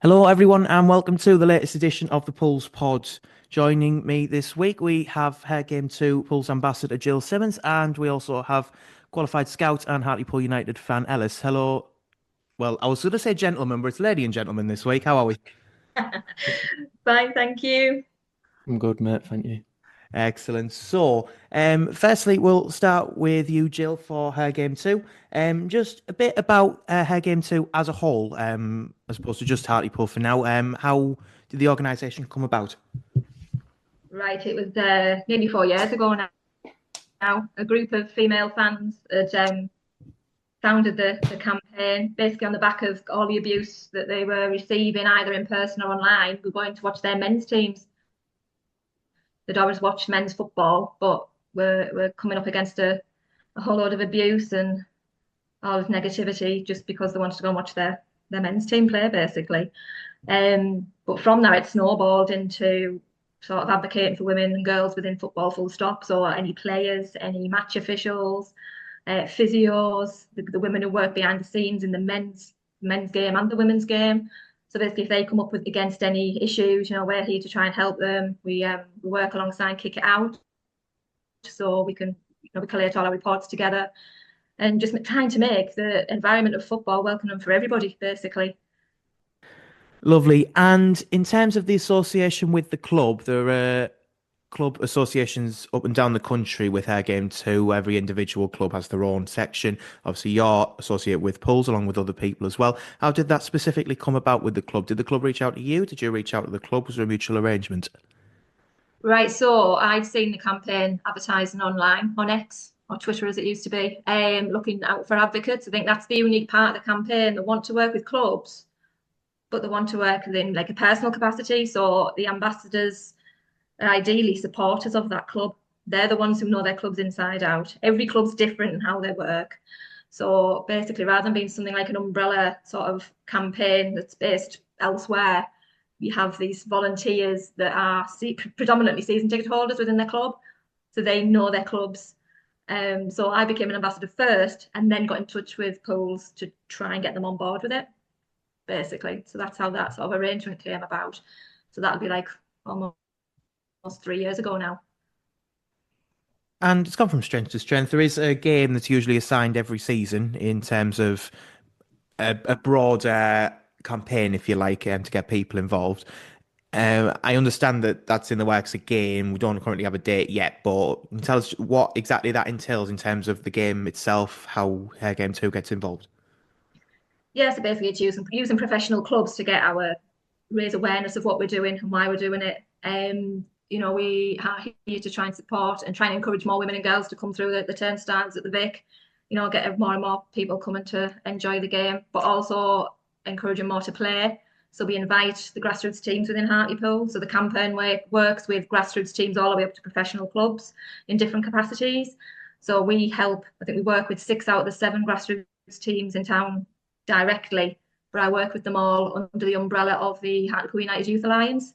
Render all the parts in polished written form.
Hello, everyone, and welcome to the latest edition of the Pulse Pod. Joining me this week, we have Hair Game 2 Pulse Ambassador Jill Simmonds, and we also have qualified scout and Hartlepool United fan Ellis. Hello. Well, I was going to say gentlemen, but it's lady and gentleman this week. How are we? Fine, thank you. I'm good, mate. Thank you. Excellent. So, firstly, we'll start with you, Jill, for Hair Game 2. Just a bit about Hair Game 2 as a whole, as opposed to just Hartlepool for now. How did the organisation come about? Right, it was nearly 4 years ago now. A group of female fans had founded the campaign basically on the back of all the abuse that they were receiving either in person or online. We were going to watch their men's teams. They'd always watched men's football, but we're coming up against a whole load of abuse and all of negativity just because they wanted to go and watch their men's team play, basically. But from there, it snowballed into sort of advocating for women and girls within football, full stop. So any players, any match officials, physios, the women who work behind the scenes in the men's game and the women's game. So basically, if they come up with against any issues, we're here to try and help them. We work alongside Kick It Out, so we can we collate all our reports together and just trying to make the environment of football welcoming for everybody, basically. Lovely. And in terms of the association with the club, there are club associations up and down the country with Hair Game 2. Every individual club has their own section. Obviously, you're associated with Pools along with other people as well. How did that specifically come about with the club? Did the club reach out to you? Did you reach out to the club? Was there a mutual arrangement? Right, so I'd seen the campaign advertising online on X or Twitter as it used to be, looking out for advocates. I think that's the unique part of the campaign. They want to work with clubs, but they want to work in like a personal capacity. So the ambassadors are ideally supporters of that club. They're the ones who know their clubs inside out. Every club's different in how they work. So basically, rather than being something like an umbrella sort of campaign that's based elsewhere, we have these volunteers that are predominantly season ticket holders within their club. So they know their clubs. So I became an ambassador first and then got in touch with Pools to try and get them on board with it, basically. So that's how that sort of arrangement came about. So that'll be like almost 3 years ago now. And it's gone from strength to strength. There is a game that's usually assigned every season in terms of a broader campaign, if you like, to get people involved. I understand that that's in the works again. We don't currently have a date yet, but can you tell us what exactly that entails in terms of the game itself, how Hair Game 2 gets involved. Yeah, so basically it's using professional clubs to get our raise awareness of what we're doing and why we're doing it. We are here to try and support and try and encourage more women and girls to come through the turnstiles at the Vic, get more and more people coming to enjoy the game, but also encouraging more to play. So we invite the grassroots teams within Hartlepool. So the campaign works with grassroots teams all the way up to professional clubs in different capacities. So we help, I think we work with 6 out of the 7 grassroots teams in town directly, but I work with them all under the umbrella of the Hartlepool United Youth Alliance.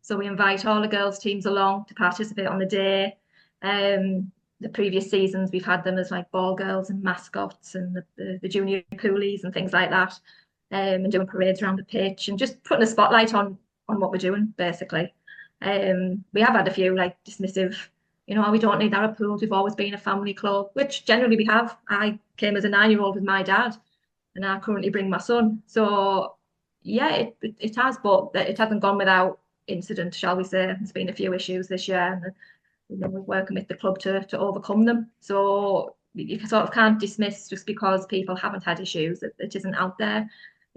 So we invite all the girls' teams along to participate on the day. The previous seasons, we've had them as like ball girls and mascots and the junior poolies and things like that, and doing parades around the pitch and just putting a spotlight on what we're doing, basically. We have had a few like dismissive, "Oh, we don't need our pools. We've always been a family club," which generally we have. I came as a 9-year-old with my dad, and I currently bring my son. So yeah, it has, but it hasn't gone without incident, shall we say. There's been a few issues this year, and we're working with the club to overcome them. So you sort of can't dismiss just because people haven't had issues that it isn't out there.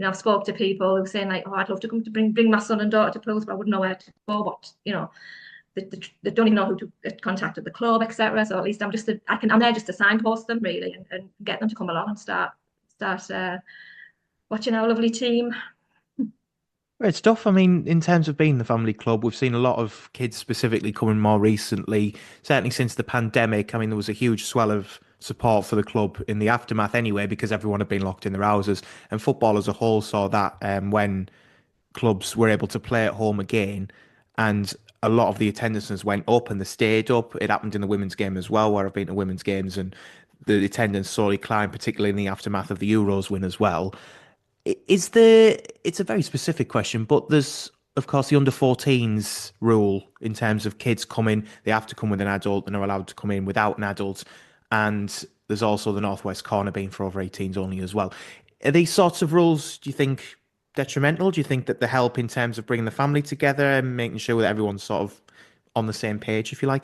I've spoke to people who are saying like, "Oh, I'd love to come to bring my son and daughter to pools, but I wouldn't know where to go." But they don't even know who to contact at the club, etc. So at least I'm there just to signpost them really and get them to come along and start watching our lovely team. Great stuff. I mean, in terms of being the family club, we've seen a lot of kids specifically coming more recently, certainly since the pandemic. I mean, there was a huge swell of support for the club in the aftermath anyway, because everyone had been locked in their houses. And football as a whole saw that when clubs were able to play at home again, and a lot of the attendances went up and they stayed up. It happened in the women's game as well, where I've been to women's games and the attendance slowly climbed, particularly in the aftermath of the Euros win as well. Is there, it's a very specific question, but there's, of course, the under 14s rule in terms of kids coming, they have to come with an adult and are allowed to come in without an adult. And there's also the Northwest corner being for over 18s only as well. Are these sorts of rules, do you think, detrimental? Do you think that they help in terms of bringing the family together and making sure that everyone's sort of on the same page, if you like?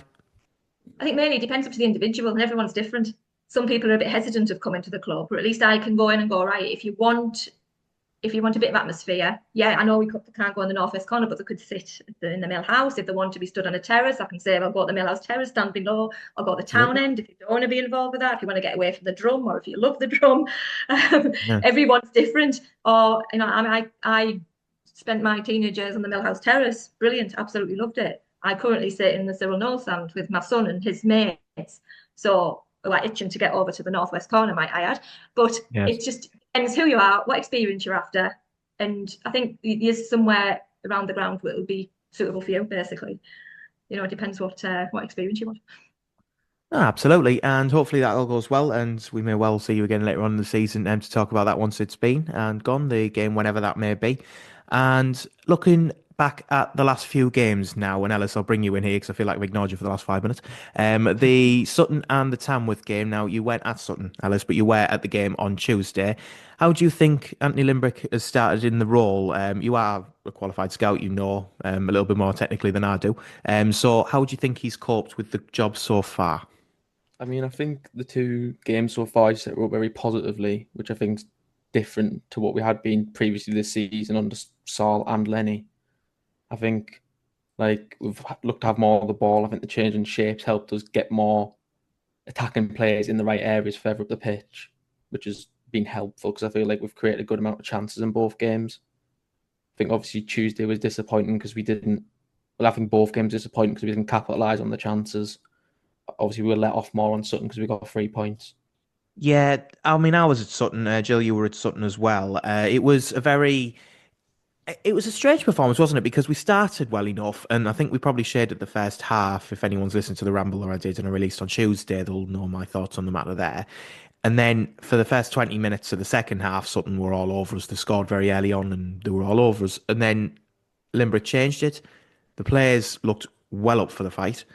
I think mainly it depends up to the individual, and everyone's different. Some people are a bit hesitant of coming to the club, but at least I can go in and go, right, if you want a bit of atmosphere, yeah, I know can't go in the northwest corner, but they could sit in the mill house. If they want to be stood on a terrace, I can say, I'll go to the mill house terrace, stand below. I'll go to the town Absolutely. end if you don't want to be involved with that. If you want to get away from the drum, or if you love the drum, Yeah. everyone's different. Or I spent my teenage years on the mill house terrace. Brilliant, absolutely loved it. I currently sit in the Cyril Knowles stand with my son and his mates. So we're itching to get over to the northwest corner, might I add. But Yes. it just depends who you are, what experience you're after, and I think there's somewhere around the ground that will be suitable for you. Basically, it depends what experience you want. Oh, absolutely, and hopefully that all goes well, and we may well see you again later on in the season to talk about that once it's been and gone, the game whenever that may be. And looking back at the last few games now, and Ellis, I'll bring you in here because I feel like I've ignored you for the last 5 minutes. The Sutton and the Tamworth game. Now you weren't at Sutton, Ellis, but you were at the game on Tuesday. How do you think Anthony Limbrick has started in the role? You are a qualified scout, you know, a little bit more technically than I do. So how do you think he's coped with the job so far? I mean, I think the two games so far I set up very positively, which I think is different to what we had been previously this season under Saul and Lenny. I think we've looked to have more of the ball. I think the change in shapes helped us get more attacking players in the right areas further up the pitch, which has been helpful because I feel like we've created a good amount of chances in both games. I think obviously Tuesday was disappointing because we didn't. Well, I think both games disappointing because we didn't capitalise on the chances. Obviously, we were let off more on Sutton because we got 3 points. Yeah, I mean, I was at Sutton. Jill, you were at Sutton as well. It was a strange performance, wasn't it? Because we started well enough, and I think we probably shared at the first half. If anyone's listened to the ramble or I did and I released on Tuesday, they'll know my thoughts on the matter there. And then for the first 20 minutes of the second half, Sutton were all over us. They scored very early on, and they were all over us. And then Limerick changed it. The players looked well up for the fight.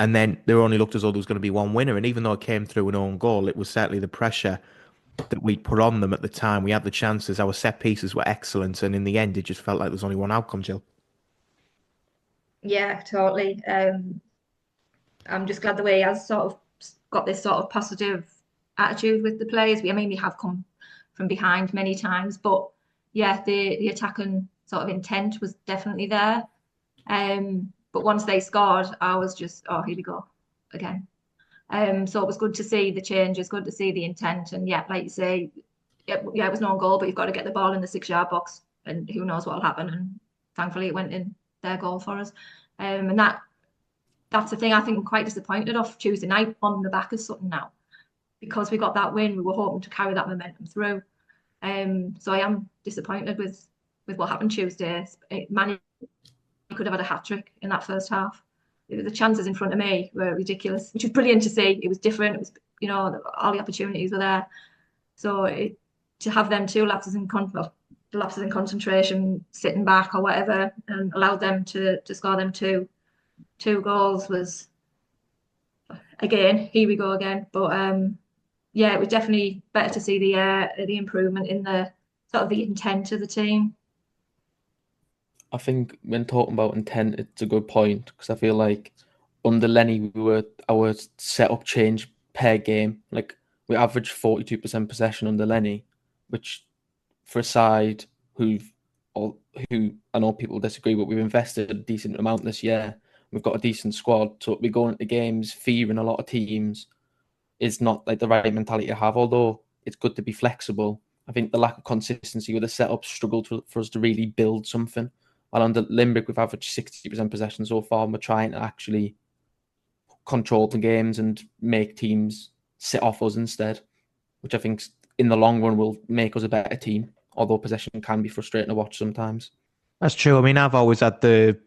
And then they only looked as though there was going to be one winner. And even though it came through an own goal, it was certainly the pressure that we put on them at the time. We had the chances. Our set pieces were excellent. And in the end, it just felt like there was only one outcome, Jill. Yeah, totally. I'm just glad the way he has sort of got this sort of positive attitude with the players. We have come from behind many times, but yeah, the attacking sort of intent was definitely there. But once they scored, I was just, oh, here we go again. So it was good to see the changes, good to see the intent, and yeah, like you say, it was no goal, but you've got to get the ball in the 6 yard box, and who knows what'll happen. And thankfully, it went in their goal for us. And that's the thing I think I'm quite disappointed of Tuesday night on the back of Sutton now, because we got that win. We were hoping to carry that momentum through. So I am disappointed with what happened Tuesday. Man could have had a hat trick in that first half. The chances in front of me were ridiculous, which was brilliant to see. It was different. It was, all the opportunities were there. So to have them two lapses in concentration, sitting back or whatever, and allowed them to score them two goals was, again, here we go again. But yeah, it was definitely better to see the improvement in the sort of the intent of the team. I think when talking about intent, it's a good point because I feel like under Lenny, our setup changed per game. Like we averaged 42% possession under Lenny, which for a side who I know people disagree, but we've invested a decent amount this year. We've got a decent squad, so we're going into games fearing a lot of teams is not like the right mentality to have. Although it's good to be flexible, I think the lack of consistency with the setup struggled for us to really build something. While under Limbrick, we've averaged 60% possession so far, and we're trying to actually control the games and make teams sit off us instead, which I think in the long run will make us a better team. Although possession can be frustrating to watch sometimes. That's true. I mean, I've always had the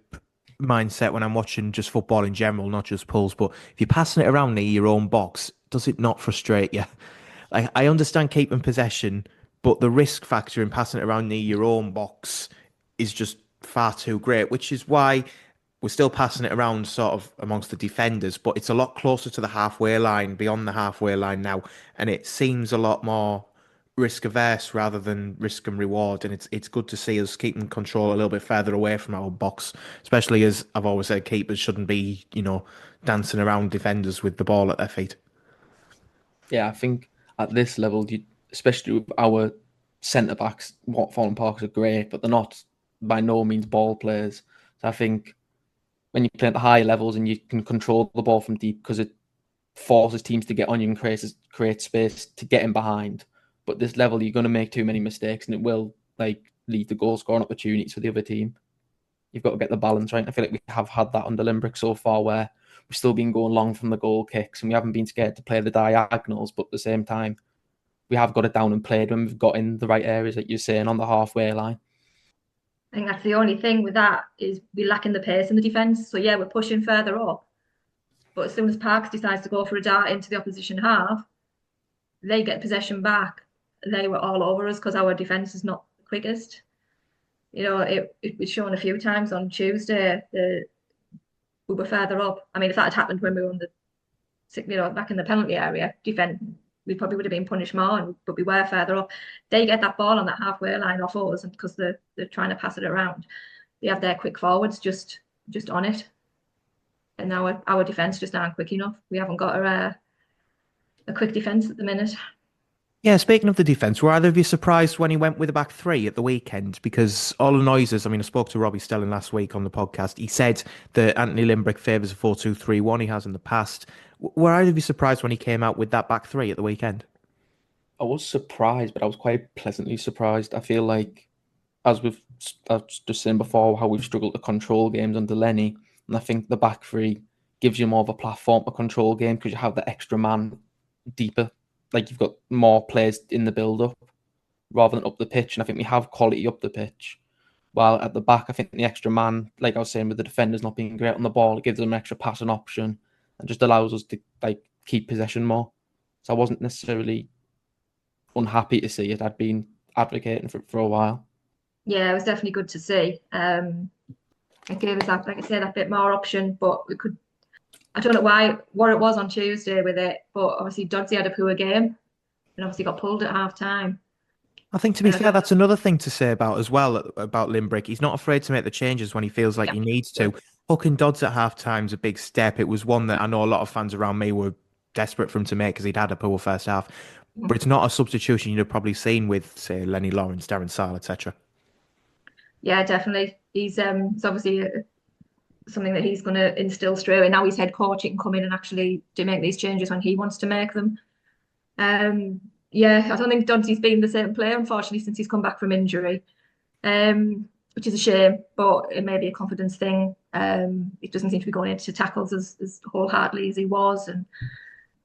mindset when I'm watching just football in general, not just pulls, but if you're passing it around near your own box, does it not frustrate you? Like, I understand keeping possession, but the risk factor in passing it around near your own box is just far too great, which is why we're still passing it around sort of amongst the defenders, but it's a lot closer to the halfway line, beyond the halfway line now, and it seems a lot more risk averse rather than risk and reward. And it's good to see us keeping control a little bit further away from our box, especially as I've always said, keepers shouldn't be, dancing around defenders with the ball at their feet. Yeah, I think at this level, especially with our centre backs, Watford and Parks are great, but they're not by no means ball players. So I think when you play at the higher levels and you can control the ball from deep, because it forces teams to get on you and create space to get in behind. But this level, you're going to make too many mistakes, and it will lead to goal scoring opportunities for the other team. You've got to get the balance right. And I feel like we have had that under Limbrick so far, where we've still been going long from the goal kicks, and we haven't been scared to play the diagonals. But at the same time, we have got it down and played when we've got in the right areas, like you're saying, on the halfway line. I think that's the only thing with that is we're lacking the pace in the defence. So yeah, we're pushing further up. But as soon as Parks decides to go for a dart into the opposition half, they get possession back. They were all over us because our defence is not the quickest. It was shown a few times on Tuesday that we were further up. I mean, if that had happened when we were on back in the penalty area, we probably would have been punished more, but we were further up. They get that ball on that halfway line off us, and because they're trying to pass it around, they have their quick forwards just on it, and our defence just aren't quick enough. We haven't got a quick defence at the minute. Yeah, speaking of the defence, were either of you surprised when he went with a back three at the weekend? Because all the noises, I spoke to Robbie Stelling last week on the podcast. He said that Anthony Limbrick favours a 4-2-3-1 he has in the past. Were either of you surprised when he came out with that back three at the weekend? I was surprised, but I was quite pleasantly surprised. I feel like, I was just saying before, how we've struggled to control games under Lenny, and I think the back three gives you more of a platform to control game because you have the extra man deeper. Like, you've got more players in the build-up rather than up the pitch, and I think we have quality up the pitch. While at the back, I think the extra man, like I was saying, with the defenders not being great on the ball, it gives them an extra passing option and just allows us to keep possession more. So I wasn't necessarily unhappy to see it. I'd been advocating for it for a while. Yeah, it was definitely good to see. It gave us that, like I said, that bit more option, but we could. I don't know what it was on Tuesday with it, but obviously Dodsey had a poor game and obviously got pulled at half time. I think, to be fair, that's another thing to say about Limbrick. He's not afraid to make the changes when he feels like he needs to. Hooking Dodds at half time's a big step. It was one that I know a lot of fans around me were desperate for him to make because he'd had a poor first half. But it's not a substitution you'd have probably seen with, say, Lenny Lawrence, Darren Sarll, etc. Yeah, definitely. It's obviously something that he's going to instill straight away. Now he's head coach, he can come in and actually do make these changes when he wants to make them. Yeah, I don't think Dodsey's been the same player, unfortunately, since he's come back from injury, which is a shame, but it may be a confidence thing. He doesn't seem to be going into tackles as wholeheartedly as he was,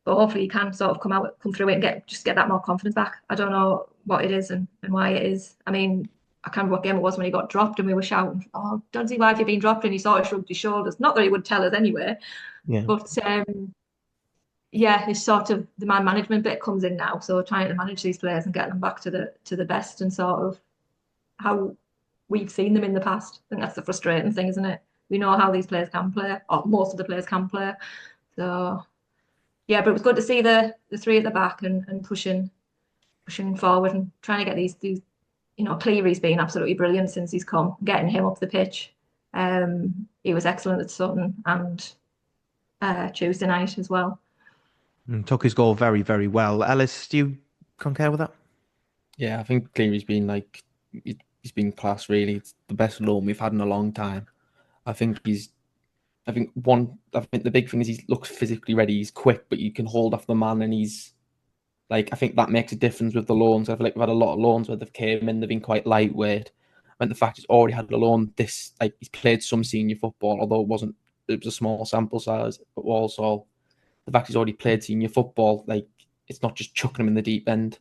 but hopefully he can sort of come through it and get that more confidence back. I don't know what it is and why it is. I mean, I can't remember what game it was when he got dropped and we were shouting, "Oh, Dodsey, why have you been dropped?" And he sort of shrugged his shoulders. Not that he would tell us anyway, but yeah, it's sort of the man management bit comes in now. So trying to manage these players and get them back to the best and sort of how we've seen them in the past. I think that's the frustrating thing, isn't it? We know how these players can play, or most of the players can play. So yeah, but it was good to see the three at the back and pushing forward and trying to get these Cleary's been absolutely brilliant since he's come, getting him up the pitch. He was excellent at Sutton and Tuesday night as well. And took his goal very, very well. Ellis, do you concur with that? Yeah, I think Cleary's been he's been class, really. It's the best loan we've had in a long time. I think the big thing is he looks physically ready. He's quick, but you can hold off the man, and he's I think that makes a difference with the loans. I feel like we've had a lot of loans where they've came in, they've been quite lightweight. And the fact he's already had a loan, he's played some senior football, although it was a small sample size, but also the fact he's already played senior football, it's not just chucking him in the deep end.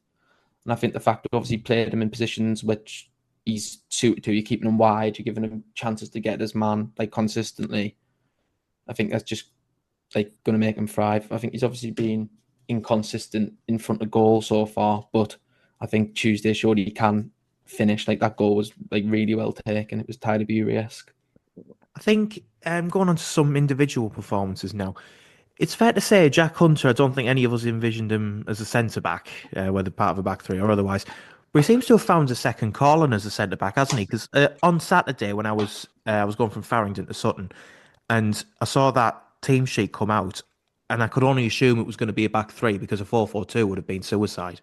And I think the fact we've obviously played him in positions which he's suited to, you're keeping him wide, you're giving him chances to get his man consistently. I think that's just going to make him thrive. I think he's obviously been inconsistent in front of goal so far, but I think Tuesday showed he can finish. Like that goal was like really well taken. It was Tyler Bury-esque. I think going on to some individual performances now, it's fair to say Jack Hunter, I don't think any of us envisioned him as a centre back, whether part of a back three or otherwise. But he seems to have found a second calling as a centre back, hasn't he? Because on Saturday when I was going from Farringdon to Sutton, and I saw that team sheet come out, and I could only assume it was going to be a back three because a 4-4-2 would have been suicide.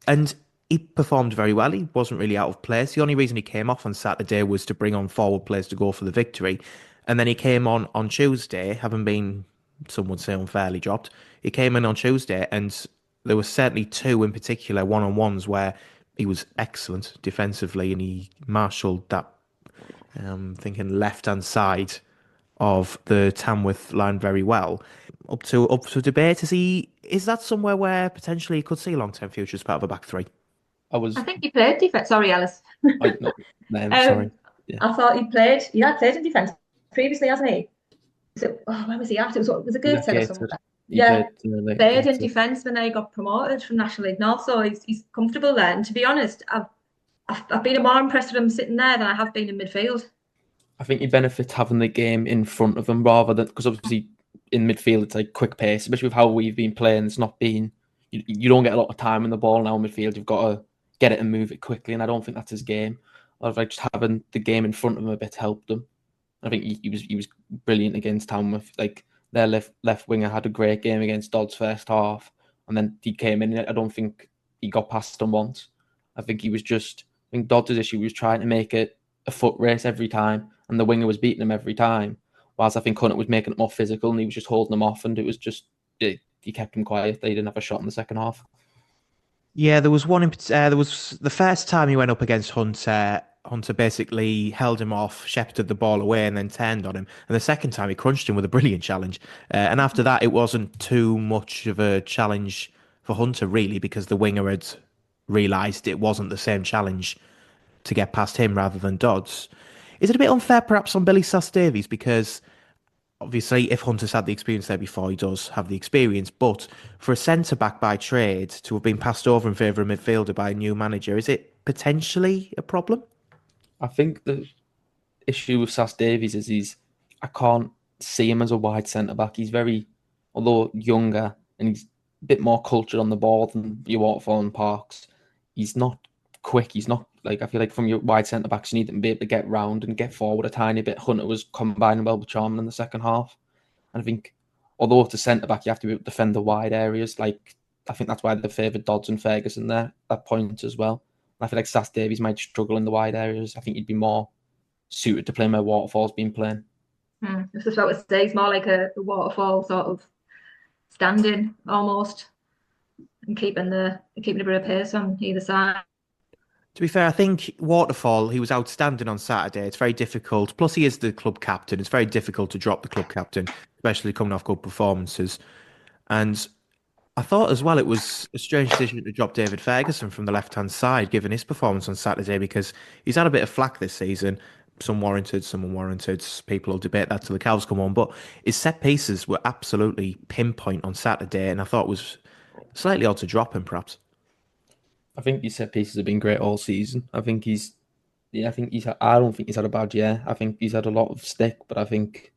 And he performed very well. He wasn't really out of place. The only reason he came off on Saturday was to bring on forward players to go for the victory. And then he came on Tuesday, having been, some would say, unfairly dropped. He came in on Tuesday, and there were certainly two in particular one-on-ones where he was excellent defensively, and he marshalled that, thinking left-hand side of the Tamworth line very well. Up to debate. Is that somewhere where potentially he could see a long-term future as part of a back three? I think he played defence. Sorry, Ellis. No, sorry. Yeah. I thought he had played in defence previously, hasn't he? Where was he at? It was a Gateshead or something. Yeah, played in defence when they got promoted from National League North, so he's comfortable there. And to be honest, I've been more impressed with him sitting there than I have been in midfield. I think he benefits having the game in front of him rather than, because obviously in midfield it's like quick pace, especially with how we've been playing. It's not been, you don't get a lot of time in the ball now in midfield. You've got to get it and move it quickly, and I don't think that's his game. Or like just having the game in front of him a bit helped him. I think he was brilliant against Tamworth. Like their left winger had a great game against Dodds first half, and then he came in. I don't think he got past him once. I think Dodds' issue was trying to make it a foot race every time, and the winger was beating him every time. Whilst I think Hunter was making it more physical, and he was just holding him off, and it was just he kept him quiet. They didn't have a shot in the second half. Yeah, there was one. There was the first time he went up against Hunter. Hunter basically held him off, shepherded the ball away, and then turned on him. And the second time, he crunched him with a brilliant challenge. And after that, it wasn't too much of a challenge for Hunter, really, because the winger had realised it wasn't the same challenge to get past him rather than Dodds. Is it a bit unfair, perhaps, on Billy Sass-Davies? Because obviously, if Hunter's had the experience there before, he does have the experience. But for a centre-back by trade to have been passed over in favour of a midfielder by a new manager, is it potentially a problem? I think the issue with Sass-Davies is I can't see him as a wide centre-back. He's although younger, and he's a bit more cultured on the ball than your Waterfall and Parks. He's not quick. He's not, like, I feel like from your wide centre-backs, you need them to be able to get round and get forward a tiny bit. Hunter was combining well with Charman in the second half. And I think, although it's a centre-back, you have to be able to defend the wide areas. Like, I think that's why they favoured Dodds and Ferguson there at points as well. I feel like Sass-Davies might struggle in the wide areas. I think he'd be more suited to playing where Waterfall's been playing. This is what it stays more like a Waterfall sort of standing almost, and keeping a bit of pace on either side. To be fair, I think Waterfall, he was outstanding on Saturday. It's very difficult. Plus, he is the club captain. It's very difficult to drop the club captain, especially coming off good performances. And I thought as well it was a strange decision to drop David Ferguson from the left-hand side, given his performance on Saturday, because he's had a bit of flack this season. Some warranted, some unwarranted. People will debate that till the cows come on. But his set pieces were absolutely pinpoint on Saturday, and I thought it was slightly odd to drop him, perhaps. I think his set pieces have been great all season. I don't think he's had a bad year. I think he's had a lot of stick, but I think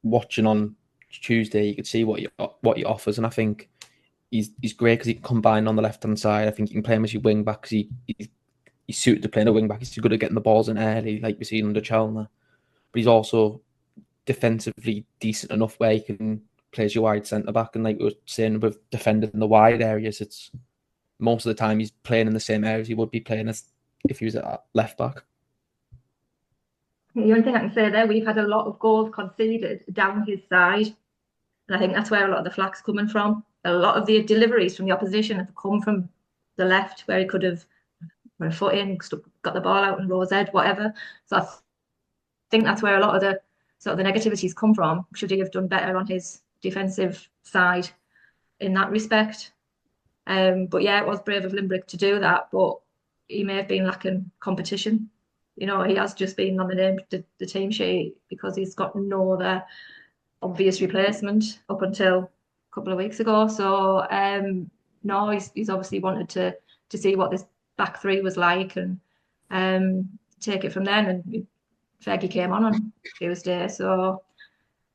watching on Tuesday, you could see what he offers, and I think he's great because he can combine on the left hand side. I think you can play him as your wing back because he's suited to playing a wing back. He's good at getting the balls in early, like we've seen under Chalner. But he's also defensively decent enough where he can play as your wide centre back, and like we were saying with defending in the wide areas, it's most of the time he's playing in the same areas he would be playing as if he was at left back. The only thing I can say there, we've had a lot of goals conceded down his side. And I think that's where a lot of the flack's coming from. A lot of the deliveries from the opposition have come from the left, where he could have put a foot in, got the ball out and rose head, whatever. So I think that's where a lot of the sort of the negativities come from. Should he have done better on his defensive side in that respect? But yeah, it was brave of Limbrick to do that, but he may have been lacking competition. You know, he has just been on the team sheet because he's got no other obvious replacement up until a couple of weeks ago. So no, he's obviously wanted to see what this back three was like and take it from then. And Fergie came on Tuesday, so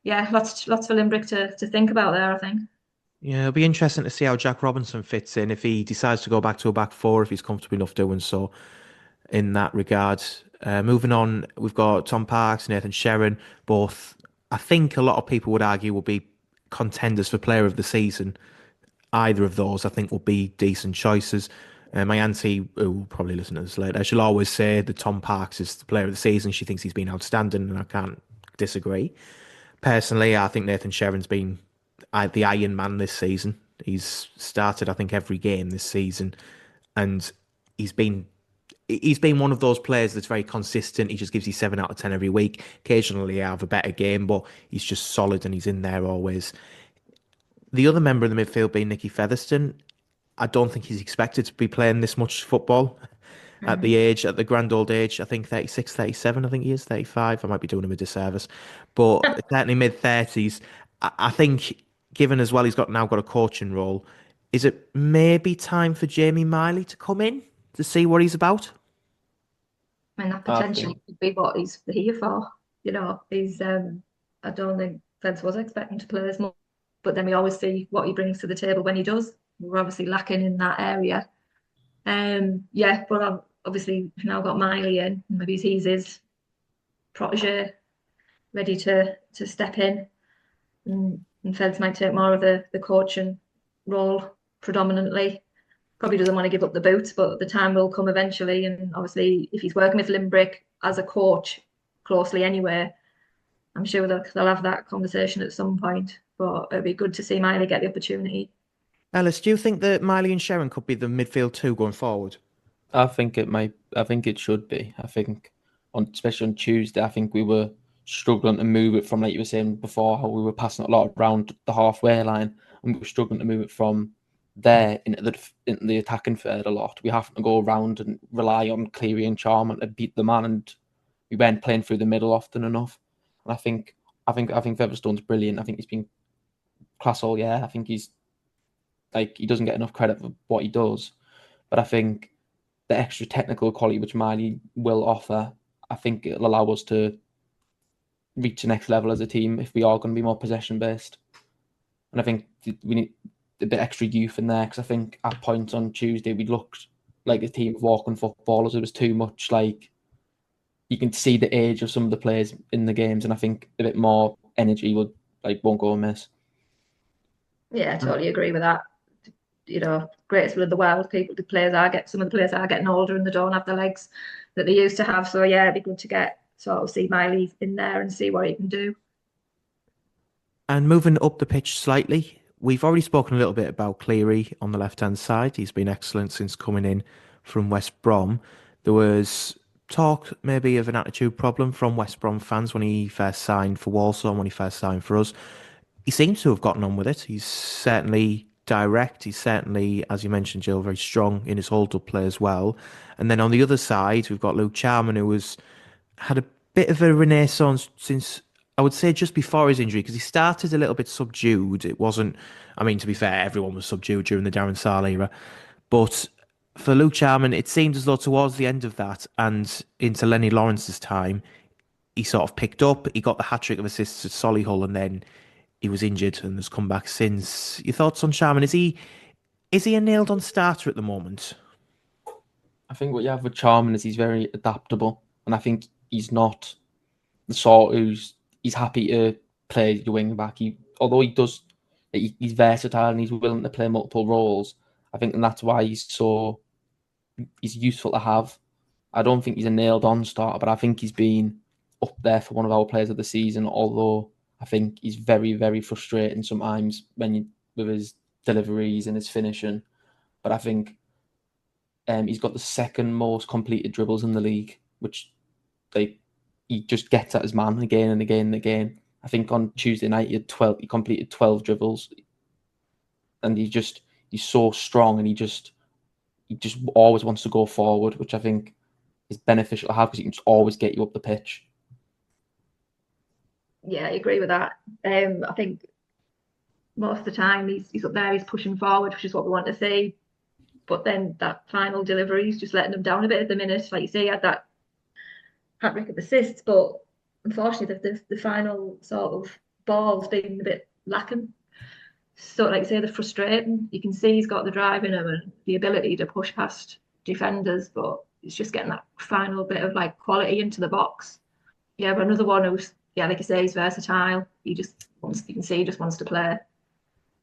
yeah, lots for Limbrick to think about there, I think. Yeah, it'll be interesting to see how Jack Robinson fits in if he decides to go back to a back four, if he's comfortable enough doing so in that regard. Moving on, we've got Tom Parks, Nathan Sherrin, both, I think a lot of people would argue will be contenders for player of the season. Either of those, I think, will be decent choices. My auntie, who will probably listen to this later, she'll always say that Tom Parks is the player of the season. She thinks he's been outstanding, and I can't disagree. Personally, I think Nathan Sherrin's been the Iron Man this season. He's started, I think, every game this season, and he's been one of those players that's very consistent. He just gives you 7 out of 10 every week. Occasionally, I have a better game, but he's just solid and he's in there always. The other member of the midfield being Nicky Featherstone, I don't think he's expected to be playing this much football at the grand old age. I think 36, 37, I think he is, 35. I might be doing him a disservice. But certainly mid-30s. I think, given as well he's now got a coaching role, is it maybe time for Jamie Miley to come in to see what he's about? I mean, that potentially could be what he's here for. You know, he's I don't think Vince was expecting to play as much, but then we always see what he brings to the table when he does. We're obviously lacking in that area. Yeah, but obviously we've now got Miley in. Maybe he's his protege, ready to step in, and Feds might take more of the coaching role predominantly. Probably doesn't want to give up the boots, but the time will come eventually. And obviously, if he's working with Limbrick as a coach closely anyway, I'm sure they'll have that conversation at some point. But it'd be good to see Miley get the opportunity. Ellis, do you think that Miley and Sherrin could be the midfield two going forward? I think it might. I think it should be. I think, especially on Tuesday, I think we were struggling to move it from, like you were saying before, how we were passing it a lot around the halfway line, and we were struggling to move it from there into the attacking third a lot. We have to go around and rely on Cleary and Charman to beat the man, and we weren't playing through the middle often enough. And I think Featherstone's brilliant. I think he's been class all year. I think he's like, he doesn't get enough credit for what he does, but I think the extra technical quality which Miley will offer, I think it'll allow us to reach the next level as a team if we are going to be more possession based. And I think we need a bit extra youth in there, because I think at points on Tuesday we looked like a team of walking footballers. It was too much like, you can see the age of some of the players in the games, and I think a bit more energy won't go amiss. Yeah, I totally agree with that. You know, greatest will of the world. Some of the players are getting older and they don't have the legs that they used to have. So yeah, it'd be good to see Miley in there and see what he can do. And moving up the pitch slightly, we've already spoken a little bit about Cleary on the left-hand side. He's been excellent since coming in from West Brom. There was talk maybe of an attitude problem from West Brom fans when he first signed for Walsall, when he first signed for us. He seems to have gotten on with it. He's certainly direct. He's certainly, as you mentioned, Jill, very strong in his hold-up play as well. And then on the other side, we've got Luke Charman, who had a bit of a renaissance since, I would say, just before his injury, because he started a little bit subdued. It wasn't, I mean, to be fair, everyone was subdued during the Darren Sarll era. But for Luke Charman, it seemed as though towards the end of that and into Lenny Lawrence's time, he sort of picked up. He got the hat-trick of assists at Solihull, and then he was injured and has come back since. Your thoughts on Charman? Is he a nailed-on starter at the moment? I think what you have with Charman is he's very adaptable, and I think he's not the sort he's happy to play your wing back. Although he's versatile and he's willing to play multiple roles. I think, and that's why he's useful to have. I don't think he's a nailed-on starter, but I think he's been up there for one of our players of the season. Although I think he's very, very frustrating sometimes with his deliveries and his finishing. But I think he's got the second most completed dribbles in the league, which he just gets at his man again and again and again. I think on Tuesday night he completed 12 dribbles, and he's so strong, and he just always wants to go forward, which I think is beneficial to have, because he can just always get you up the pitch. Yeah, I agree with that. I think most of the time he's up there, he's pushing forward, which is what we want to see. But then that final delivery is just letting them down a bit at the minute. Like you say, he had that hat-trick of assists, but unfortunately the final sort of ball's been a bit lacking. So like you say, they're frustrating. You can see he's got the drive in him and the ability to push past defenders, but it's just getting that final bit of like quality into the box. Yeah, but another one who's, yeah, like you say, he's versatile. You can see he just wants to play.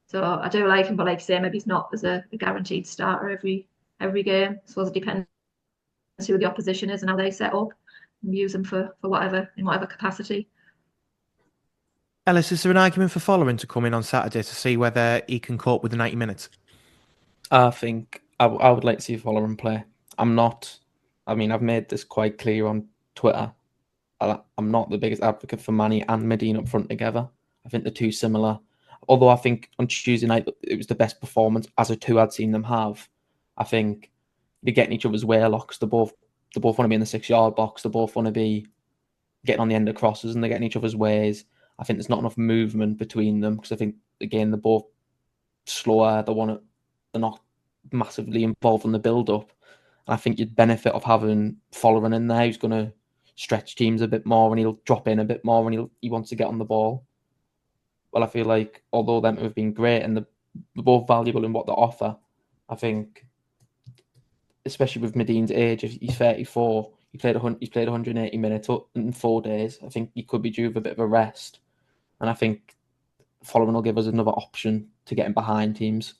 So I do like him, but like you say, maybe he's not as a guaranteed starter every game. I suppose it depends who the opposition is and how they set up, and use him for whatever, in whatever capacity. Ellis, is there an argument for Following to come in on Saturday to see whether he can cope with the 90 minutes? I think I would like to see Following play. I've made this quite clear on Twitter. I'm not the biggest advocate for Manny and Medine up front together. I think they're too similar. Although I think on Tuesday night it was the best performance as a two I'd seen them have. I think they're getting each other's way a lot because they both want to be in the 6-yard box. They both want to be getting on the end of crosses and they're getting each other's ways. I think there's not enough movement between them because I think, again, they're both slower. They're not massively involved in the build-up. And I think you'd benefit of having Following in there who's going to stretch teams a bit more and he'll drop in a bit more when he wants to get on the ball. Well, I feel like although them have been great and they're both valuable in what they offer, I think, especially with Medine's age, if he's 34, he's played 180 minutes in 4 days. I think he could be due for a bit of a rest. And I think Following will give us another option to get him behind teams.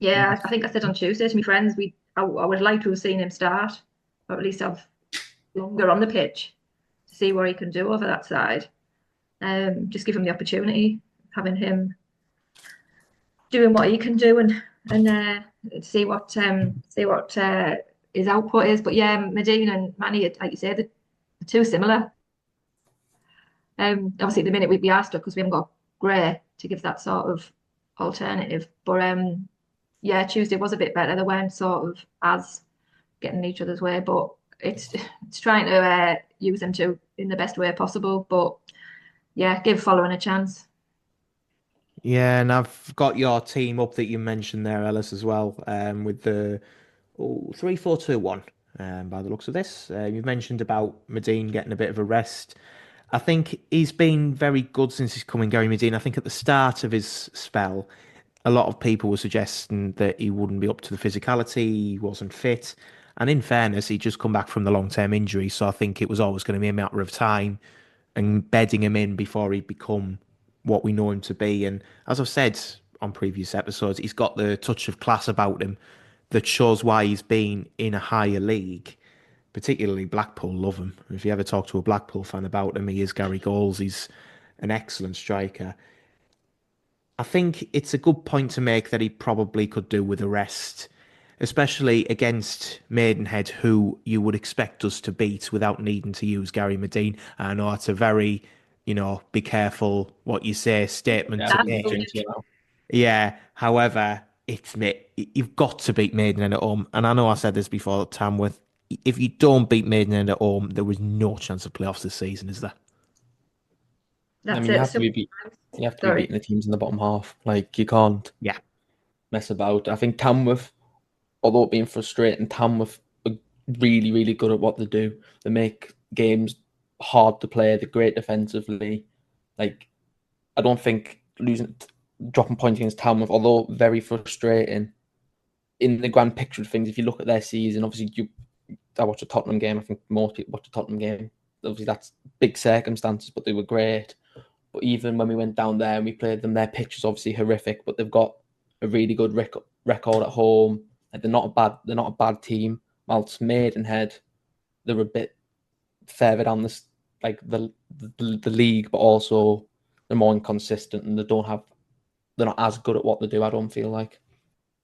Yeah, I think I said on Tuesday to my friends, I would like to have seen him start, or at least have longer on the pitch to see what he can do over that side. Just give him the opportunity, having him doing what he can do and see what his output is. But yeah, Medine and Manny, like you say, they're too similar. Obviously at the minute we are stuck because we haven't got Gray to give that sort of alternative. But yeah, Tuesday was a bit better. They weren't sort of as getting each other's way, but it's trying to use them to in the best way possible. But yeah, give Following a chance. Yeah, and I've got your team up that you mentioned there, Ellis, as well, with the 3-4-2-1. By the looks of this, you've mentioned about Medine getting a bit of a rest. I think he's been very good since he's come in, Gary Medine. I think at the start of his spell, a lot of people were suggesting that he wouldn't be up to the physicality, he wasn't fit. And in fairness, he'd just come back from the long-term injury, so I think it was always going to be a matter of time and bedding him in before he'd become what we know him to be. And as I've said on previous episodes, he's got the touch of class about him that shows why he's been in a higher league. Particularly Blackpool love him. If you ever talk to a Blackpool fan about him, he is Gary Goals. He's an excellent striker. I think it's a good point to make that he probably could do with a rest, especially against Maidenhead, who you would expect us to beat without needing to use Gary Medine. I know it's a very, be careful what you say statement to make. Yeah, however, you've got to beat Maidenhead at home. And I know I said this before, Tamworth. If you don't beat Maidenhead at home, there was no chance of playoffs this season, is there? That's you have to be beating the teams in the bottom half. Like, you can't mess about. I think Tamworth, although being frustrating, Tamworth are really, really good at what they do. They make games hard to play. They're great defensively. Like, I don't think dropping points against Tamworth, although very frustrating, in the grand picture of things, if you look at their season, obviously I watched a Tottenham game. I think most people watch a Tottenham game. Obviously, that's big circumstances, but they were great. But even when we went down there and we played them, their pitch is obviously horrific, but they've got a really good record at home. Like, they're not a bad team. Whilst Maidenhead, they're a bit further down the league, but also they're more inconsistent and they're not as good at what they do. I don't feel like.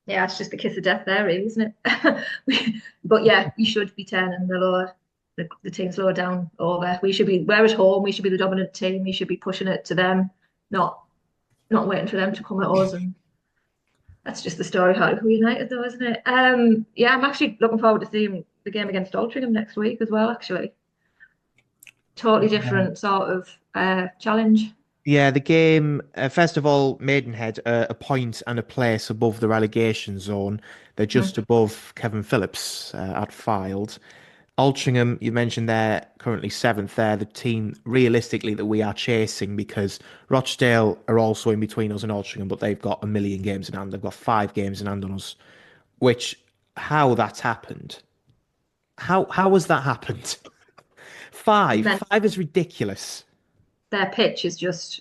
Yeah, it's just the kiss of death there, really, isn't it? But yeah, you should be turning the teams lower down over. We're at home. We should be the dominant team. We should be pushing it to them, not waiting for them to come at us. And that's just the story of Hartlepool United, though, isn't it? Yeah, I'm actually looking forward to seeing the game against Altrincham next week as well. Actually, totally different sort of challenge. Yeah, the game, first of all, Maidenhead are a point and a place above the relegation zone. They're just Mhm. above Kevin Phillips at Fylde. Altrincham, you mentioned they're currently seventh. They're the team realistically that we are chasing because Rochdale are also in between us and Altrincham, but they've got a million games in hand. They've got 5 games in hand on us, which how that's happened. How has that happened? Five. Men- Five is ridiculous. their pitch is just.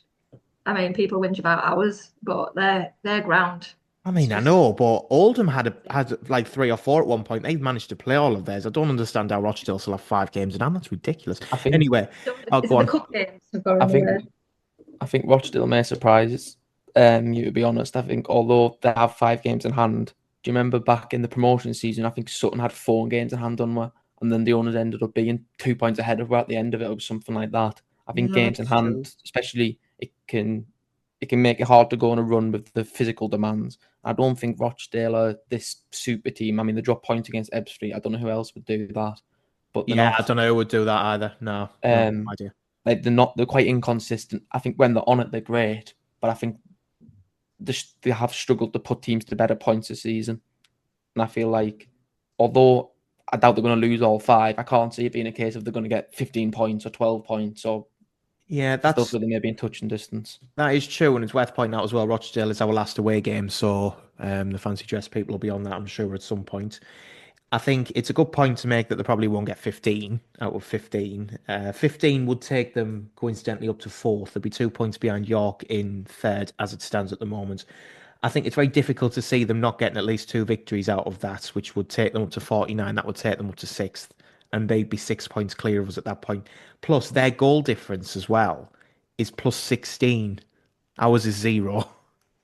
I mean, people whinge about ours, but their ground. I It's mean, I just. know, but Oldham had like 3 or 4 at one point. They've managed to play all of theirs. I don't understand how Rochdale still have 5 games in hand. That's ridiculous. I think Anyway, I'll Is go it the on. cup games have got I in the think way? I think Rochdale may surprise you, to be honest. I think although they have 5 games in hand, do you remember back in the promotion season? I think Sutton had 4 games in hand on were, and then the owners ended up being 2 points ahead of her at the end of it, or something like that. I think Yeah, games in that's true. hand, especially, it can make it hard to go on a run with the physical demands. I don't think Rochdale are this super team. I mean, they dropped points against Ebbsfleet. I don't know who else would do that, but they're Yeah, not. I don't know who would do that either. No, no Um, idea. like they're quite inconsistent. I think when they're on it, they're great, but I think they have struggled to put teams to better points this season. And I feel like, although I doubt they're going to lose all 5, I can't see it being a case of they're going to get 15 points or 12 points or Yeah, stuff where they may be in touch and distance. that is true, and it's worth pointing out as well. Rochdale is our last away game, so the fancy dress people will be on that, I'm sure, at some point. I think it's a good point to make that they probably won't get 15 out of 15. 15 would take them coincidentally up to fourth. They'd be 2 points behind York in third as it stands at the moment. I think it's very difficult to see them not getting at least 2 victories out of that, which would take them up to 49. That would take them up to sixth, and they'd be 6 points clear of us at that point. Plus, their goal difference as well is plus 16. Ours is 0.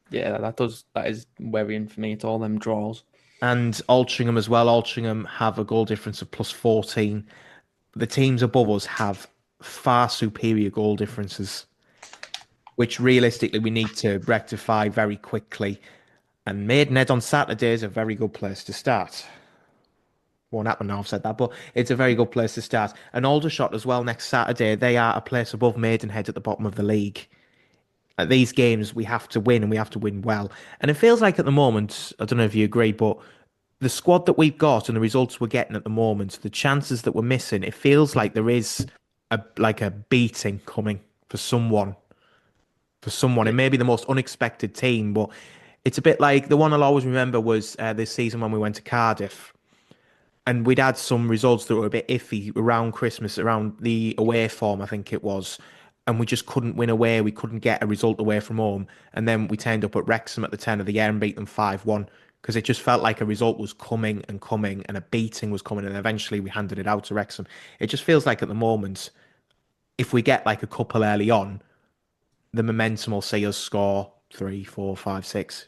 Yeah, that is worrying for me. It's all them draws. And Altrincham as well. Altrincham have a goal difference of plus 14. The teams above us have far superior goal differences, which realistically we need to rectify very quickly. And Maidenhead on Saturday is a very good place to start. Won't happen now, I've said that, but it's a very good place to start. And Aldershot as well next Saturday, they are a place above Maidenhead at the bottom of the league. At these games, we have to win and we have to win well. And it feels like at the moment, I don't know if you agree, but the squad that we've got and the results we're getting at the moment, the chances that we're missing, it feels like there is a beating coming for someone. For someone, it Yeah, may be the most unexpected team, but it's a bit like the one I'll always remember was this season when we went to Cardiff and we'd had some results that were a bit iffy around Christmas, around the away form, I think it was. And we just couldn't win away. We couldn't get a result away from home. And then we turned up at Wrexham at the turn of the year and beat them 5-1 because it just felt like a result was coming and coming and a beating was coming. And eventually we handed it out to Wrexham. It just feels like at the moment, if we get like a couple early on, the momentum will see us score 3, 4, 5, 6.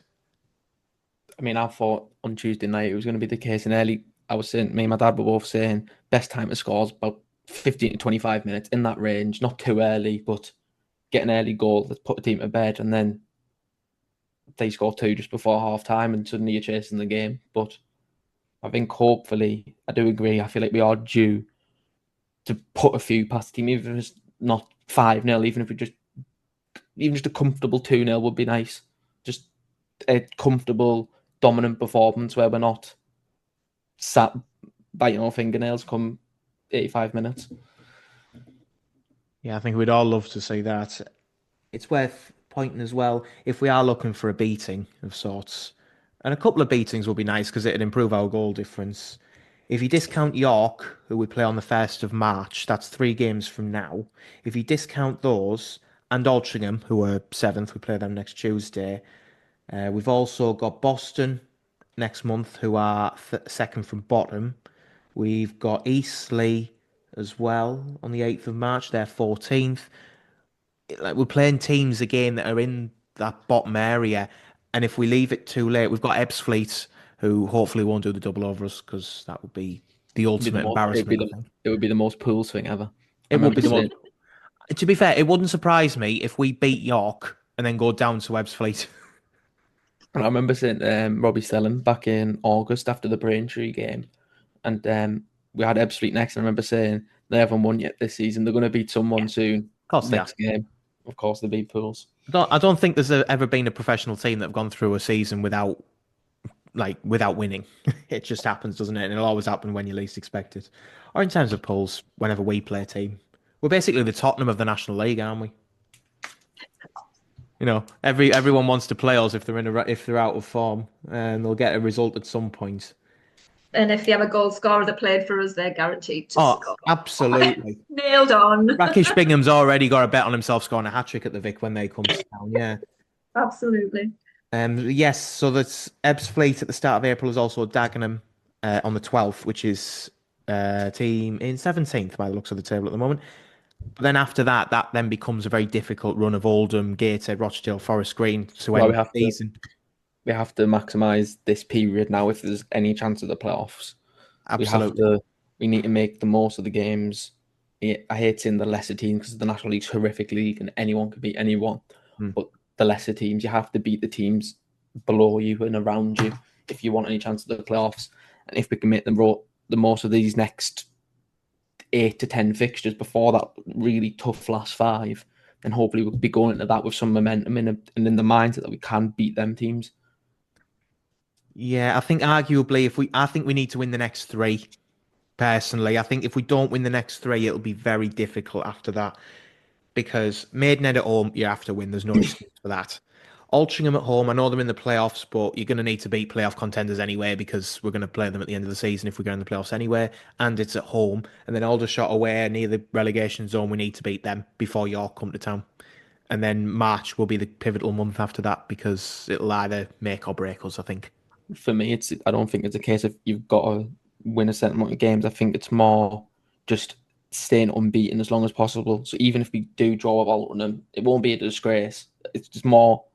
I mean, I thought on Tuesday night it was going to be the case, and early. I was saying, me and my dad were both saying best time to score is about 15 to 25 minutes in that range, not too early, but get an early goal that put the team to bed, and then they score 2 just before half time, and suddenly you're chasing the game. But I think hopefully, I do agree. I feel like we are due to put a few past the team, even if it's not 5-0, even just a comfortable 2-0 would be nice. Just a comfortable, dominant performance where we're not sat biting our fingernails come 85 minutes. Yeah, I think we'd all love to see that. It's worth pointing as well if we are looking for a beating of sorts, and a couple of beatings would be nice because it'd improve our goal difference. If you discount York, who we play on the 1st of March, that's 3 games from now. If you discount those and Altrincham, who are seventh, we play them next Tuesday. We've also got Boston next month, who are second from bottom. We've got Eastleigh as well on the 8th of March, they're 14th. Like we're playing teams again that are in that bottom area, and if we leave it too late, we've got Ebbsfleet, who hopefully won't do the double over us because that would be the ultimate embarrassment, I think. It would be the most pools thing ever. I It would remember be the saying, most. To be fair, it wouldn't surprise me if we beat York and then go down to Ebbsfleet. and I remember saying Robbie Stelling back in August after the Braintree game, and we had Ebbsfleet next. And I remember saying they haven't won yet this season. They're going to beat someone soon Of course they are. next game. of course, the big pools. I don't think there's ever been a professional team that have gone through a season without winning. It just happens, doesn't it? And it'll always happen when you least expect it. Or in terms of polls, whenever we play a team, we're basically the Tottenham of the National League, aren't we? You know, everyone wants to play us if they're out of form, and they'll get a result at some point. And if they have a goal scorer that played for us, they're guaranteed to Oh, score. absolutely. Nailed on. Rakesh Bingham's already got a bet on himself scoring a hat trick at the Vic when they come to town. Yeah. Absolutely. Yes, so that's Ebbsfleet at the start of April is also Dagenham on the 12th, which is team in 17th by the looks of the table at the moment. But then after that, that then becomes a very difficult run of Oldham, Gateshead, Rochdale, Forest Green to end the season. We have to maximise this period now if there's any chance of the playoffs. Absolutely. We need to make the most of the games. I hate saying the lesser teams because the National League's a horrific league and anyone can beat anyone. But the lesser teams, you have to beat the teams below you and around you if you want any chance of the playoffs. And if we can make the most of these next 8 to 10 fixtures before that really tough last 5, then hopefully we'll be going into that with some momentum and in the mindset that we can beat them teams. Yeah, I think arguably I think we need to win the next 3. Personally, I think if we don't win the next 3, it'll be very difficult after that. Because Maidenhead at home, you have to win. There's no excuse for that. Altrincham at home, I know they're in the playoffs, but you're going to need to beat playoff contenders anyway because we're going to play them at the end of the season if we go in the playoffs anyway, and it's at home. And then Aldershot away near the relegation zone, we need to beat them before York come to town. And then March will be the pivotal month after that because it'll either make or break us, I think. For me, I don't think it's a case of you've got to win a certain amount of games. I think it's more just staying unbeaten as long as possible. So even if we do draw with Altrincham, it won't be a disgrace. It's just more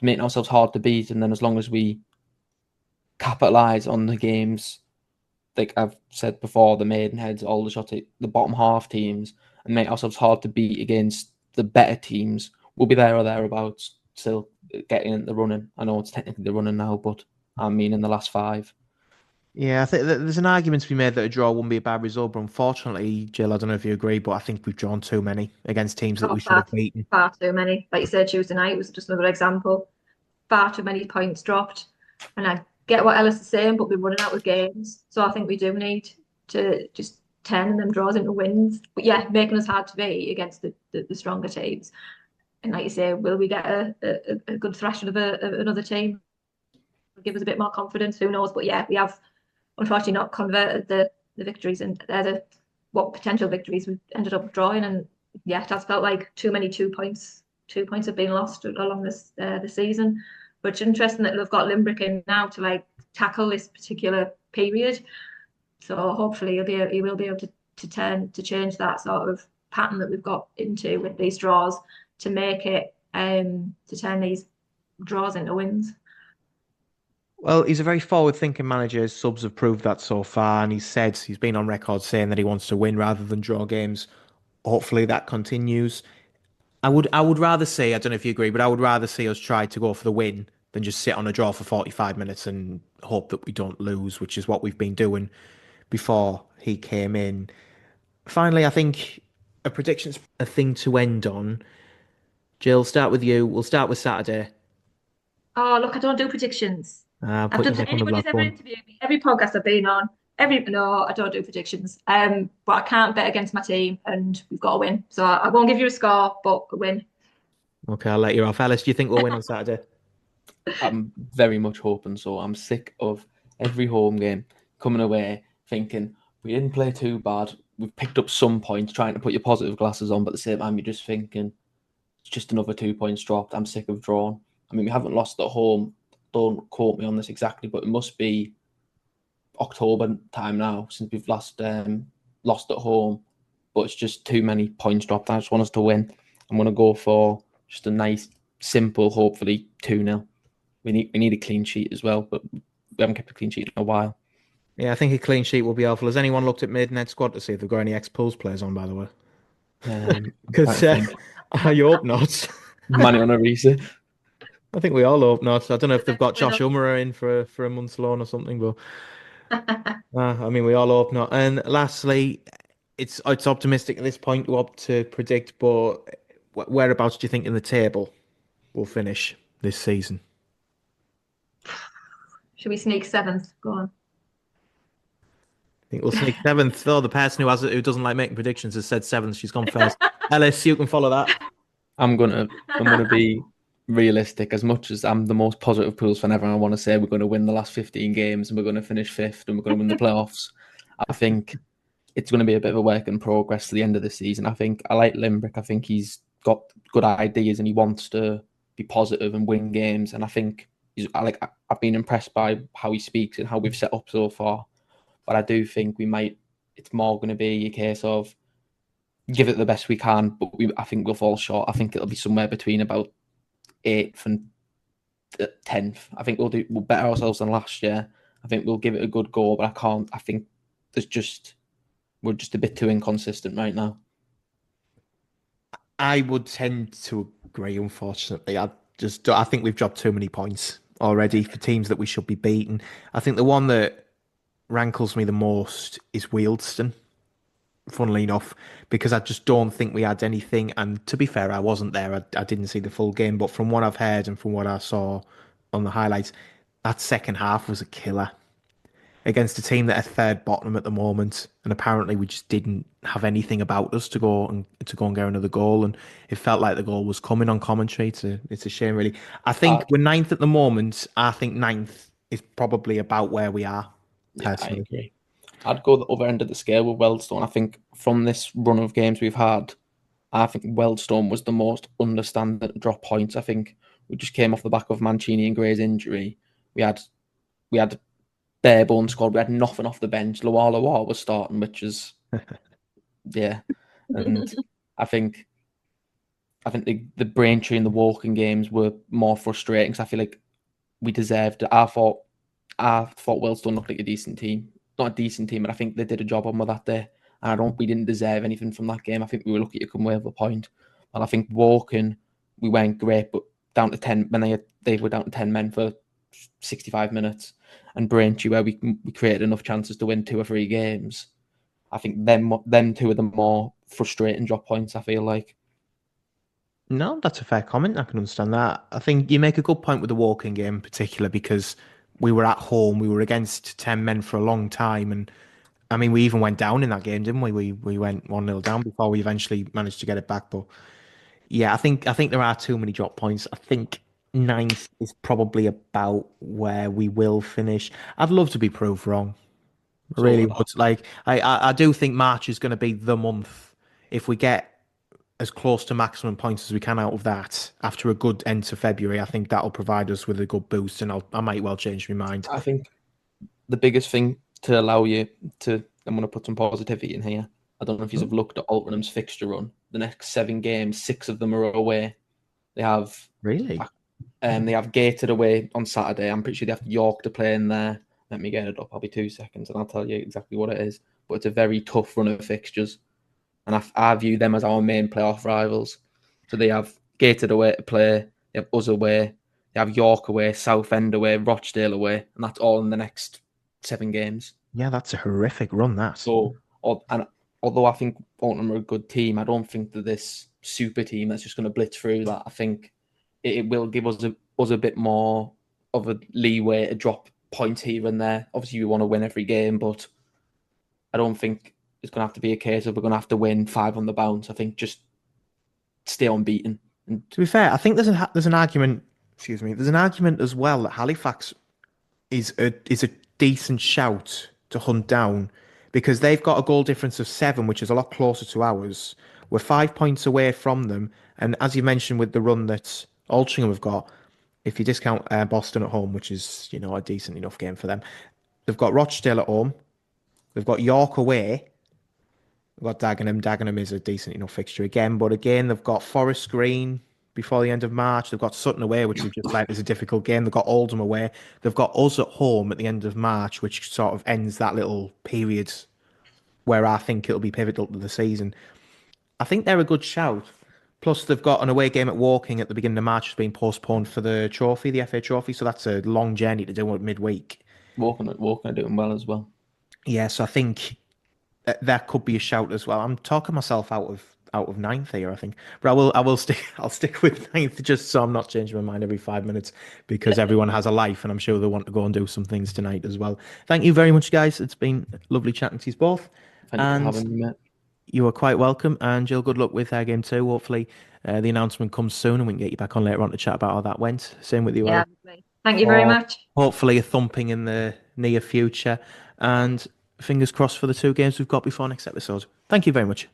making ourselves hard to beat, and then as long as we capitalise on the games, like I've said before, the Maidenheads, all the bottom half teams, and make ourselves hard to beat against the better teams, we'll be there or thereabouts, still getting in the running. I know it's technically the running now, but I mean in the last 5. Yeah, I think there's an argument to be made that a draw wouldn't be a bad result, but unfortunately, Jill, I don't know if you agree, but I think we've drawn too many against teams that we should have beaten. Far too many. Like you said, Tuesday night was just another example. Far too many points dropped. And I get what Ellis is saying, but we're running out of games. So I think we do need to just turn them draws into wins. But yeah, making us hard to beat against the stronger teams. And like you say, will we get a good thrashing of another team? Give us a bit more confidence, who knows? But yeah, we have unfortunately not converted the victories, and they're what potential victories we ended up drawing. And yeah, it has felt like too many 2 points. 2 points have been lost along this the season. But it's interesting that we've got Limbrick in now to tackle this particular period. So hopefully he will be able to change that sort of pattern that we've got into with these draws to make it to turn these draws into wins. Well, he's a very forward-thinking manager. His subs have proved that so far, and he's been on record saying that he wants to win rather than draw games. Hopefully that continues. I would rather see, I don't know if you agree, but I would rather see us try to go for the win than just sit on a draw for 45 minutes and hope that we don't lose, which is what we've been doing before he came in. Finally, I think a prediction's a thing to end on. Jill, start with you. We'll start with Saturday. Oh, look, I don't do predictions. I've Put done yourself on the anybody's black ever one. interviewed me, every podcast I've been on. No, I don't do predictions. But I can't bet against my team, and we've got to win. So I won't give you a score, but a win. Okay, I'll let you off. Ellis, do you think we'll win on Saturday? I'm very much hoping so. I'm sick of every home game coming away thinking we didn't play too bad. We've picked up some points, trying to put your positive glasses on, but at the same time, you're just thinking it's just another 2 points dropped. I'm sick of drawing. I mean, we haven't lost at home. Don't quote me on this exactly, but it must be October time now since we've lost at home. But it's just too many points dropped. I just want us to win. I'm going to go for just a nice, simple, hopefully 2-0. We need a clean sheet as well, but we haven't kept a clean sheet in a while. Yeah, I think a clean sheet will be helpful. Has anyone looked at Maidenhead squad to see if they've got any ex-Pools players on, by the way? Because I hope not. Manny on a reset. I think we all hope not. I don't know if they've got Josh Ummerer in for a month's loan or something, but I mean, we all hope not. And lastly, it's optimistic at this point to predict, but whereabouts do you think in the table we'll finish this season? Should we sneak seventh? Go on. I think we'll sneak seventh. Though the person who doesn't like making predictions has said seventh. She's gone first. Ellis, you can follow that. I'm gonna be realistic. As much as I'm the most positive Pools fan ever, I want to say we're going to win the last 15 games and we're going to finish fifth and we're going to win the playoffs. I think it's going to be a bit of a work in progress to the end of the season. I think I like Limbrick. I think he's got good ideas and he wants to be positive and win games. And I think I've been impressed by how he speaks and how we've set up so far. But I do think it's more going to be a case of give it the best we can, but I think we'll fall short. I think it'll be somewhere between about 8th and 10th. I think we'll better ourselves than last year. I think we'll give it a good go, but I think we're just a bit too inconsistent right now. I would tend to agree, unfortunately. I think we've dropped too many points already for teams that we should be beating. I think the one that rankles me the most is Wealdstone, funnily enough, because I just don't think we had anything. And to be fair, I wasn't there. I didn't see the full game, but from what I've heard and from what I saw on the highlights, that second half was a killer against a team that are third bottom at the moment. And apparently we just didn't have anything about us to go and get another goal. And it felt like the goal was coming on commentary. It's a shame, really. I think we're ninth at the moment. I think ninth is probably about where we are. Personally. Yeah, I agree. I'd go the other end of the scale with Wealdstone. I think from this run of games we've had, I think Wealdstone was the most understanding drop points. I think we just came off the back of Mancini and Gray's injury. We had bare bone squad. We had nothing off the bench. Loa was starting, which is yeah. And I think the Braintree and the Walking games were more frustrating because I feel like we deserved it. I thought Wealdstone looked like a decent team. Not a decent team, but I think they did a job on with that day. And we didn't deserve anything from that game. I think we were lucky to come away with a point. And I think Walking, we weren't great, but down to 10 when they were down to 10 men for 65 minutes. And Braintree, where we created enough chances to win 2 or 3 games. I think them two are the more frustrating drop points, I feel like. No, that's a fair comment. I can understand that. I think you make a good point with the Walking game in particular because we were at home. We were against 10 men for a long time. And I mean, we even went down in that game, didn't we? We went 1-0 down before we eventually managed to get it back. But yeah, I think there are too many drop points. I think ninth is probably about where we will finish. I'd love to be proved wrong. I really would. Like, I do think March is going to be the month if we get as close to maximum points as we can out of that after a good end to February. I think that'll provide us with a good boost, and I might well change my mind. I think the biggest thing to allow you to, I'm going to put some positivity in here. I don't know if you've looked at Altrinchem's fixture run. The next 7 games, 6 of them are away. They have they have Gated away on Saturday. I'm pretty sure they have York to play in there. Let me get it up. I'll be 2 seconds and I'll tell you exactly what it is. But it's a very tough run of fixtures. And I view them as our main playoff rivals. So they have Gated away to play. They have us away. They have York away, Southend away, Rochdale away. And that's all in the next 7 games. Yeah, that's a horrific run, that. So, and although I think Altrincham are a good team, I don't think that this super team that's just going to blitz through that. I think it will give us a bit more of a leeway to drop points here and there. Obviously, we want to win every game, but I don't think it's going to have to be a case of we're going to have to win 5 on the bounce. I think just stay unbeaten. And to be fair, I think there's an argument. Excuse me. There's an argument as well that Halifax is a decent shout to hunt down because they've got a goal difference of 7, which is a lot closer to ours. We're 5 points away from them, and as you mentioned with the run that Altrincham have got, if you discount Boston at home, which is a decent enough game for them, they've got Rochdale at home, they've got York away. We've got Dagenham. Dagenham is a decent enough fixture again, but again, they've got Forest Green before the end of March. They've got Sutton away, which we've just like is a difficult game. They've got Oldham away. They've got us at home at the end of March, which sort of ends that little period where I think it'll be pivotal to the season. I think they're a good shout. Plus, they've got an away game at Woking at the beginning of March, has been postponed for the trophy, the FA Trophy. So that's a long journey to do it midweek. Woking are doing well as well. Yeah, so I think that could be a shout as well. I'm talking myself out out of ninth here, I think. But I'll stick with ninth just so I'm not changing my mind every 5 minutes because everyone has a life and I'm sure they want to go and do some things tonight as well. Thank you very much, guys. It's been lovely chatting to you both. Thank you for having me, mate. You are quite welcome. And Jill, good luck with game 2. Hopefully the announcement comes soon and we can get you back on later on to chat about how that went. Same with you, Yeah, Ellie. thank you very much. Hopefully a thumping in the near future. And fingers crossed for the 2 games we've got before next episode. Thank you very much.